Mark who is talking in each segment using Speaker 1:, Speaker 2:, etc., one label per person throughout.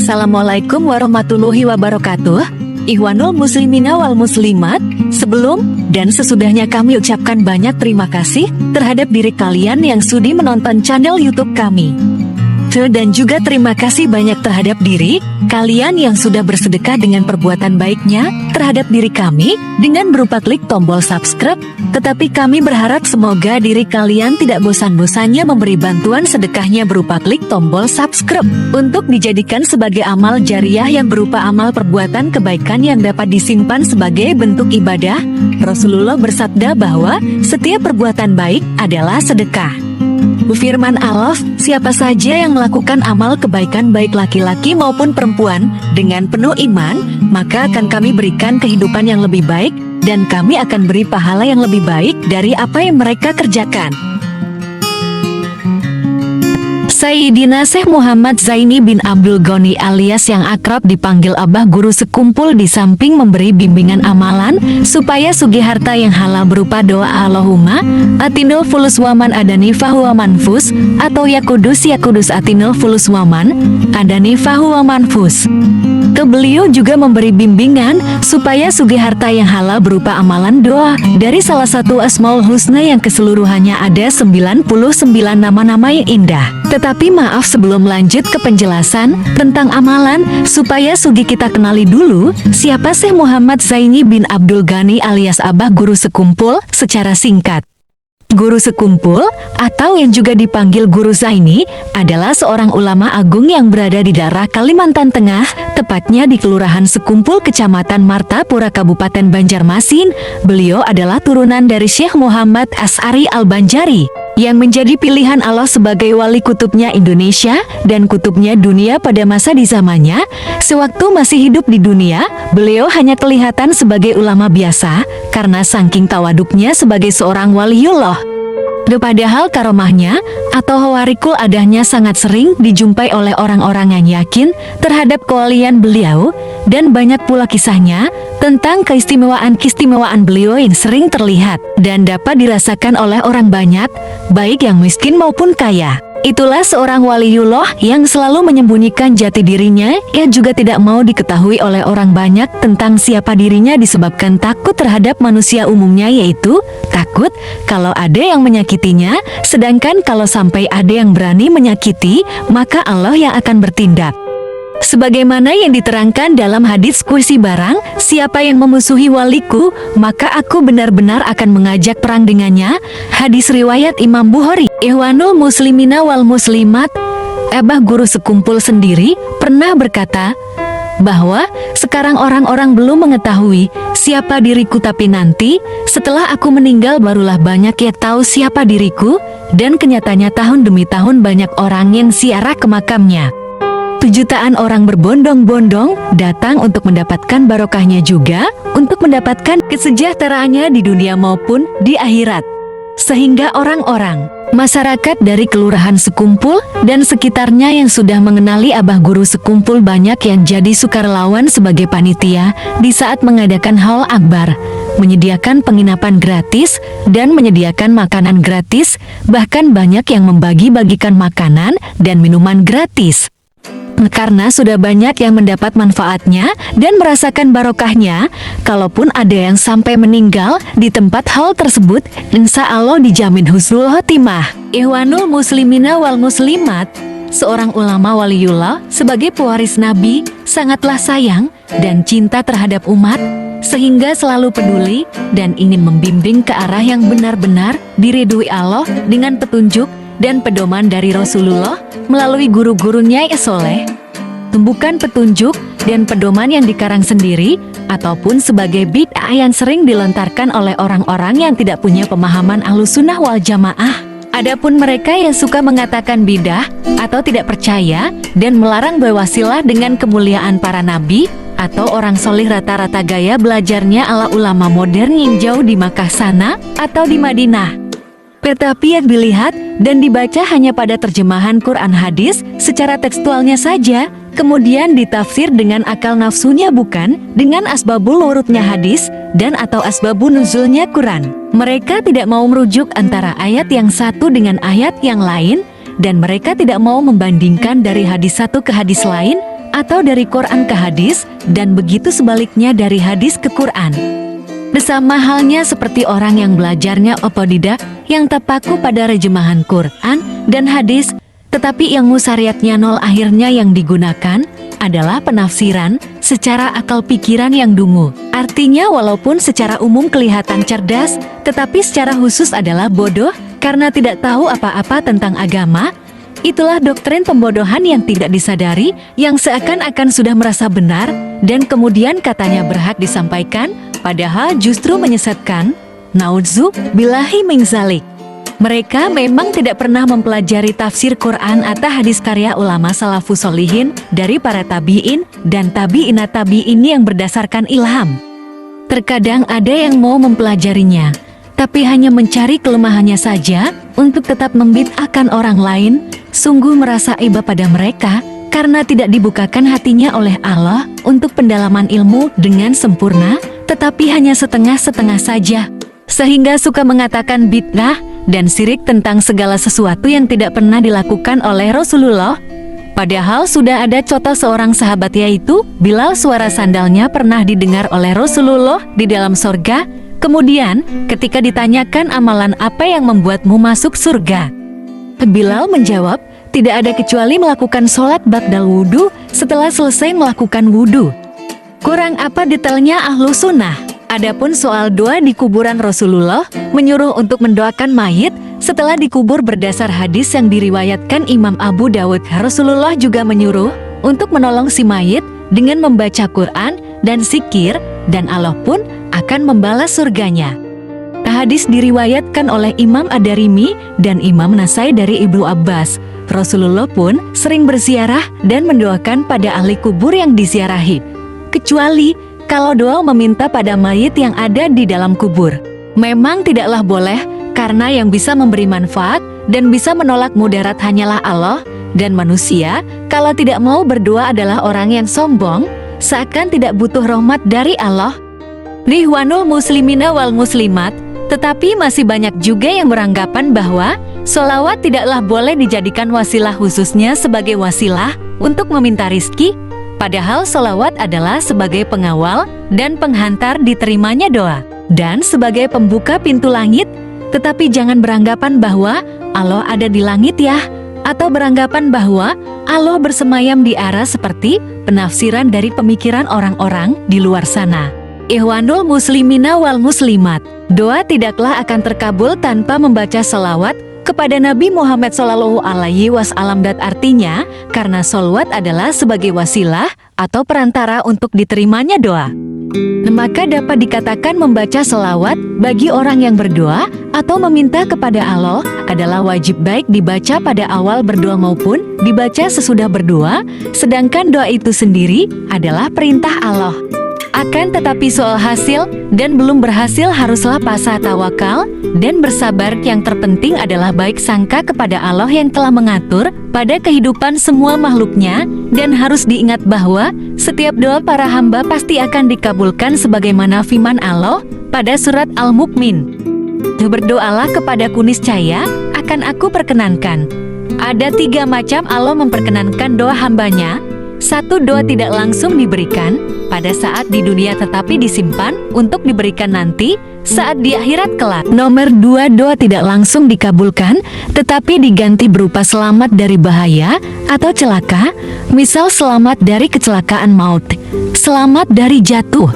Speaker 1: Assalamualaikum warahmatullahi wabarakatuh. Ikhwanul muslimina wal muslimat, sebelum dan sesudahnya kami ucapkan banyak terima kasih terhadap diri kalian yang sudi menonton channel YouTube kami. Dan juga terima kasih banyak terhadap diri kalian yang sudah bersedekah dengan perbuatan baiknya terhadap diri kami dengan berupa klik tombol subscribe. Tetapi kami berharap semoga diri kalian tidak bosan-bosannya memberi bantuan sedekahnya berupa klik tombol subscribe untuk dijadikan sebagai amal jariah yang berupa amal perbuatan kebaikan yang dapat disimpan sebagai bentuk ibadah. Rasulullah bersabda bahwa setiap perbuatan baik adalah sedekah. Firman Allah, siapa saja yang melakukan amal kebaikan baik laki-laki maupun perempuan dengan penuh iman, maka akan kami berikan kehidupan yang lebih baik dan kami akan beri pahala yang lebih baik dari apa yang mereka kerjakan. Sayyidina Syekh Muhammad Zaini bin Abdul Ghani alias yang akrab dipanggil Abah Guru Sekumpul di samping memberi bimbingan amalan supaya sugih harta yang halal berupa doa Allahumma atinul fulus waman adani fahuwa manfus atau ya kudus atinul fulus waman adani fahuwa manfus. Beliau juga memberi bimbingan supaya sugih harta yang halal berupa amalan doa dari salah satu Asmaul Husna yang keseluruhannya ada 99 nama-nama yang indah. Tetapi maaf sebelum lanjut ke penjelasan tentang amalan, supaya sugih kita kenali dulu siapa Syekh Muhammad Zaini bin Abdul Ghani alias Abah Guru Sekumpul secara singkat. Guru Sekumpul, atau yang juga dipanggil Guru Zaini, adalah seorang ulama agung yang berada di daerah Kalimantan Tengah, tepatnya di Kelurahan Sekumpul, Kecamatan Martapura, Kabupaten Banjarmasin. Beliau adalah turunan dari Syekh Muhammad Asy'ari Al-Banjari, yang menjadi pilihan Allah sebagai wali kutubnya Indonesia dan kutubnya dunia pada masa di zamannya. Sewaktu masih hidup di dunia, beliau hanya kelihatan sebagai ulama biasa karena saking tawaduknya sebagai seorang waliullah. Padahal karomahnya atau hawarikul adahnya sangat sering dijumpai oleh orang-orang yang yakin terhadap kewalian beliau, dan banyak pula kisahnya tentang keistimewaan beliau yang sering terlihat dan dapat dirasakan oleh orang banyak, baik yang miskin maupun kaya. Itulah seorang waliullah yang selalu menyembunyikan jati dirinya. Ia juga tidak mau diketahui oleh orang banyak tentang siapa dirinya disebabkan takut terhadap manusia umumnya, yaitu takut kalau ada yang menyakitinya, sedangkan kalau sampai ada yang berani menyakiti, maka Allah yang akan bertindak. Sebagaimana yang diterangkan dalam hadits kursi barang, siapa yang memusuhi waliku, maka aku benar-benar akan mengajak perang dengannya. Hadis riwayat Imam Bukhari. Ikhwanul muslimina wal muslimat, Abah Guru Sekumpul sendiri pernah berkata bahwa sekarang orang-orang belum mengetahui siapa diriku, tapi nanti setelah aku meninggal barulah banyak yang tahu siapa diriku. Dan kenyataannya tahun demi tahun banyak orang yang ziarah ke makamnya. Jutaan orang berbondong-bondong datang untuk mendapatkan barokahnya, juga untuk mendapatkan kesejahteraannya di dunia maupun di akhirat. Sehingga orang-orang masyarakat dari Kelurahan Sekumpul dan sekitarnya yang sudah mengenali Abah Guru Sekumpul banyak yang jadi sukarelawan sebagai panitia di saat mengadakan haul akbar, menyediakan penginapan gratis dan menyediakan makanan gratis, bahkan banyak yang membagi-bagikan makanan dan minuman gratis. Karena sudah banyak yang mendapat manfaatnya dan merasakan barokahnya, kalaupun ada yang sampai meninggal di tempat hal tersebut, insya Allah dijamin husnul khotimah. Ikhwanul muslimina wal muslimat, seorang ulama waliullah sebagai pewaris Nabi sangatlah sayang dan cinta terhadap umat, sehingga selalu peduli dan ingin membimbing ke arah yang benar-benar diridhoi Allah dengan petunjuk dan pedoman dari Rasulullah melalui guru-gurunya yang soleh. Bukan petunjuk dan pedoman yang dikarang sendiri ataupun sebagai bid'ah yang sering dilontarkan oleh orang-orang yang tidak punya pemahaman Ahlussunnah wal Jamaah. Adapun mereka yang suka mengatakan bid'ah atau tidak percaya dan melarang berwasilah dengan kemuliaan para nabi atau orang soleh, rata-rata gaya belajarnya ala ulama modern yang jauh di Makkah sana atau di Madinah. Tetapi yang dilihat dan dibaca hanya pada terjemahan Quran hadis secara tekstualnya saja, kemudian ditafsir dengan akal nafsunya, bukan dengan asbabul wurudnya hadis dan atau asbabun nuzulnya Quran. Mereka tidak mau merujuk antara ayat yang satu dengan ayat yang lain, dan mereka tidak mau membandingkan dari hadis satu ke hadis lain atau dari Quran ke hadis, dan begitu sebaliknya dari hadis ke Quran. Sama halnya seperti orang yang belajarnya otodidak, yang terpaku pada rejemahan Quran dan hadis, tetapi yang musariatnya nol, akhirnya yang digunakan adalah penafsiran secara akal pikiran yang dungu. Artinya walaupun secara umum kelihatan cerdas, tetapi secara khusus adalah bodoh karena tidak tahu apa-apa tentang agama. Itulah doktrin pembodohan yang tidak disadari, yang seakan-akan sudah merasa benar, dan kemudian katanya berhak disampaikan, padahal justru menyesatkan. Naudzubillahi min dzalik. Mereka memang tidak pernah mempelajari tafsir Quran atau hadis karya ulama salafus sholihin dari para tabi'in dan tabi'inat tabi'in yang berdasarkan ilham. Terkadang ada yang mau mempelajarinya, tapi hanya mencari kelemahannya saja untuk tetap membid'ahkan orang lain. Sungguh merasa iba pada mereka karena tidak dibukakan hatinya oleh Allah untuk pendalaman ilmu dengan sempurna, tetapi hanya setengah-setengah saja, sehingga suka mengatakan bid'ah dan syirik tentang segala sesuatu yang tidak pernah dilakukan oleh Rasulullah. Padahal sudah ada contoh seorang sahabat, yaitu Bilal, suara sandalnya pernah didengar oleh Rasulullah di dalam surga. Kemudian ketika ditanyakan amalan apa yang membuatmu masuk surga, Bilal menjawab, tidak ada kecuali melakukan sholat ba'dal wudu setelah selesai melakukan wudu. Kurang apa detailnya ahlu sunnah. Adapun soal doa di kuburan, Rasulullah menyuruh untuk mendoakan mayit setelah dikubur berdasar hadis yang diriwayatkan Imam Abu Dawud. Rasulullah juga menyuruh untuk menolong si mayit dengan membaca Quran dan zikir, dan Allah pun akan membalas surganya. Hadis diriwayatkan oleh Imam Ad-Darimi dan Imam Nasai dari Ibnu Abbas. Rasulullah pun sering berziarah dan mendoakan pada ahli kubur yang diziarahi, kecuali kalau doa meminta pada mayit yang ada di dalam kubur. Memang tidaklah boleh, karena yang bisa memberi manfaat dan bisa menolak mudarat hanyalah Allah, dan manusia kalau tidak mau berdoa adalah orang yang sombong, seakan tidak butuh rahmat dari Allah. Rihwanul muslimina wal muslimat. Tetapi masih banyak juga yang beranggapan bahwa sholawat tidaklah boleh dijadikan wasilah, khususnya sebagai wasilah untuk meminta rizki, padahal sholawat adalah sebagai pengawal dan penghantar diterimanya doa, dan sebagai pembuka pintu langit. Tetapi jangan beranggapan bahwa Allah ada di langit ya, atau beranggapan bahwa Allah bersemayam di arah seperti penafsiran dari pemikiran orang-orang di luar sana. Ikhwanul muslimina wal muslimat, doa tidaklah akan terkabul tanpa membaca selawat kepada Nabi Muhammad SAW. Dat artinya, karena sholawat adalah sebagai wasilah atau perantara untuk diterimanya doa, maka dapat dikatakan membaca selawat bagi orang yang berdoa atau meminta kepada Allah adalah wajib, baik dibaca pada awal berdoa maupun dibaca sesudah berdoa, sedangkan doa itu sendiri adalah perintah Allah. Akan tetapi soal hasil dan belum berhasil haruslah pasrah, tawakal, dan bersabar. Yang terpenting adalah baik sangka kepada Allah yang telah mengatur pada kehidupan semua makhluknya, dan harus diingat bahwa setiap doa para hamba pasti akan dikabulkan sebagaimana firman Allah pada surat Al-Mu'min. Berdoalah kepadaku, niscaya akan aku perkenankan. Ada 3 macam Allah memperkenankan doa hambanya. 1. Doa tidak langsung diberikan pada saat di dunia, tetapi disimpan untuk diberikan nanti saat di akhirat kelak. Nomor 2, doa tidak langsung dikabulkan, tetapi diganti berupa selamat dari bahaya atau celaka, misal selamat dari kecelakaan maut, selamat dari jatuh,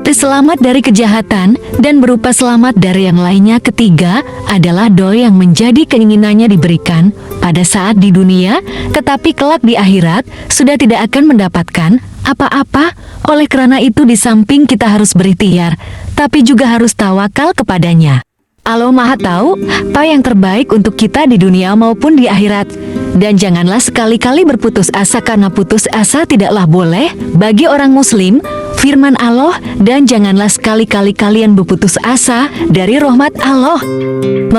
Speaker 1: selamat dari kejahatan, dan berupa selamat dari yang lainnya. Ketiga adalah doa yang menjadi keinginannya diberikan pada saat di dunia, tetapi kelak di akhirat sudah tidak akan mendapatkan apa-apa. Oleh karena itu, di samping kita harus berikhtiar, tapi juga harus tawakal kepadanya. Allah Maha Tahu apa yang terbaik untuk kita di dunia maupun di akhirat. Dan janganlah sekali-kali berputus asa, karena putus asa tidaklah boleh bagi orang muslim, firman Allah, dan janganlah sekali-kali kalian berputus asa dari rahmat Allah.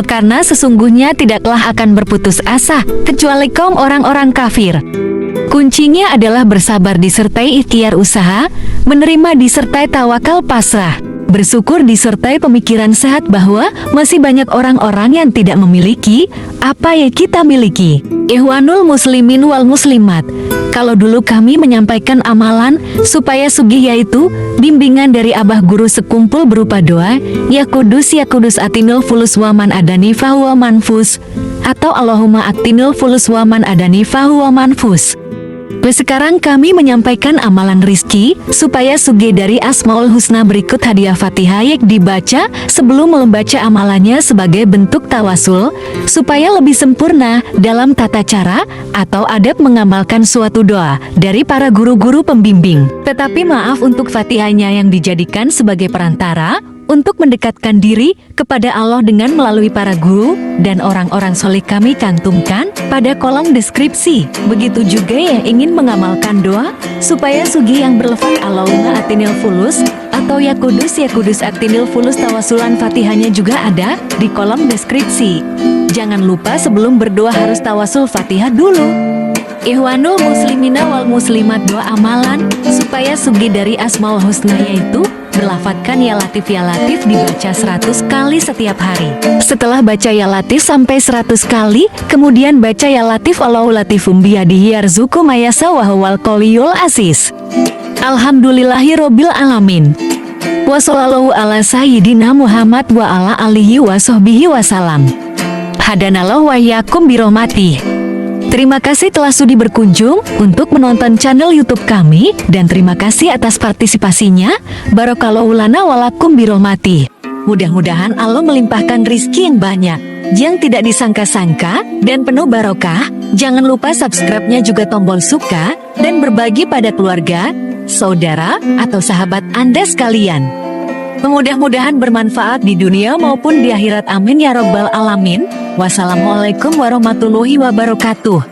Speaker 1: Karena sesungguhnya tidaklah akan berputus asa kecuali kaum orang-orang kafir. Kuncinya adalah bersabar disertai ikhtiar usaha, menerima disertai tawakal pasrah. Bersyukur disertai pemikiran sehat bahwa masih banyak orang-orang yang tidak memiliki apa yang kita miliki. Ikhwanul muslimin wal muslimat, kalau dulu kami menyampaikan amalan supaya sugih, yaitu bimbingan dari abah guru sekumpul berupa doa ya kudus atinul fulus waman adani fahuwa manfus, atau Allahumma atinul fulus waman adani fahuwa manfus. Sekarang kami menyampaikan amalan rizki supaya sugih dari Asmaul Husna. Berikut hadiah Fatihah yang dibaca sebelum membaca amalannya sebagai bentuk tawasul supaya lebih sempurna dalam tata cara atau adab mengamalkan suatu doa dari para guru-guru pembimbing. Tetapi maaf untuk Fatihahnya yang dijadikan sebagai perantara untuk mendekatkan diri kepada Allah dengan melalui para guru dan orang-orang soleh kami cantumkan pada kolom deskripsi. Begitu juga yang ingin mengamalkan doa supaya sugih yang berlafaz Allahumma atinil fulus atau ya kudus atinil fulus, tawasulan Fatihahnya juga ada di kolom deskripsi. Jangan lupa sebelum berdoa harus tawasul Fatihah dulu. Ikhwanul muslimina wal muslimat, doa amalan supaya sugih dari Asmaul Husna yaitu berlafatkan ya latif dibaca 100 kali setiap hari. Setelah baca ya latif sampai 100 kali, kemudian baca ya latif Allahu latifum biyadihi yarzuqu mayasa wa huwal qawiyul aziz. Alhamdulillahirabbil alamin. Wa shallallahu ala sayyidina Muhammad wa ala alihi wa sahbihi wasalam. Hadanallahu wa iyyakum birahmatihi. Terima kasih telah sudi berkunjung untuk menonton channel YouTube kami dan terima kasih atas partisipasinya. Barakallahu lana walakum birahmati. Mudah-mudahan Allah melimpahkan rizki yang banyak, yang tidak disangka-sangka dan penuh barokah. Jangan lupa subscribe-nya juga tombol suka dan berbagi pada keluarga, saudara, atau sahabat Anda sekalian. Mudah-mudahan bermanfaat di dunia maupun di akhirat. Amin ya robbal alamin. Wassalamualaikum warahmatullahi wabarakatuh.